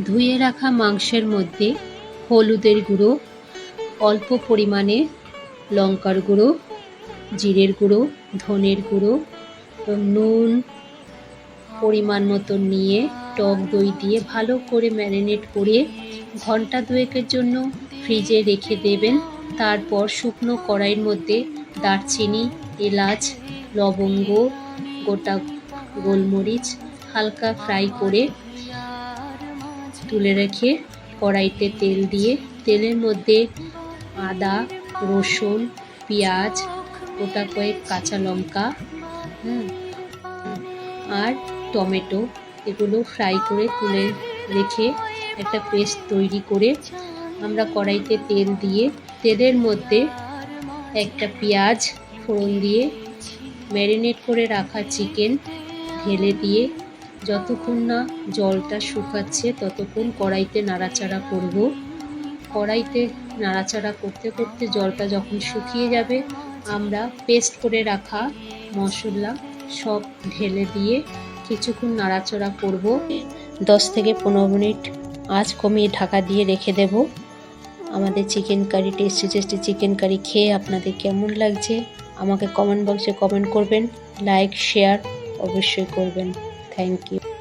ধুয়ে রাখা মাংসের মধ্যে হলুদের গুঁড়ো, অল্প পরিমাণে লঙ্কার গুঁড়ো, জিরের গুঁড়ো, ধনের গুঁড়ো, নুন পরিমাণ মতো নিয়ে টক দই দিয়ে ভালো করে ম্যারিনেট করে ঘন্টা দুয়েকের জন্য ফ্রিজে রেখে দেবেন। তারপর শুকনো কড়াইয়ের মধ্যে দারচিনি, এলাচ, লবঙ্গ, গোটা গোলমরিচ হালকা ফ্রাই করে তুলে রেখে কড়াইতে তেল দিয়ে তেলের মধ্যে আদা, রসুন, পেঁয়াজ, গোটা কয়েক কাঁচা লঙ্কা আর টমেটো এগুলো ফ্রাই করে তুলে রেখে একটা পেস্ট তৈরি করে আমরা কড়াইতে তেল দিয়ে তেলের মধ্যে একটা পেঁয়াজ ফোড়ন দিয়ে ম্যারিনেট করে রাখা চিকেন ঢেলে দিয়ে যতক্ষণ না জলটা শুকাচ্ছে ততক্ষণ কড়াইতে নাড়াচাড়া করব। কড়াইতে নাড়াচাড়া করতে করতে জলটা যখন শুকিয়ে যাবে আমরা পেস্ট করে রাখা মশলা সব ঢেলে দিয়ে কিছুক্ষণ নাড়াচাড়া করব। 10 থেকে 15 মিনিট আঁচ কমিয়ে ঢাকা দিয়ে রেখে দেব। আমাদের chicken curry, tasty chicken curry খেয়ে আপনাদের কেমন লাগছে আমাকে কমেন্ট বক্সে কমেন্ট করবেন। লাইক শেয়ার অবশ্যই করবেন। Thank you.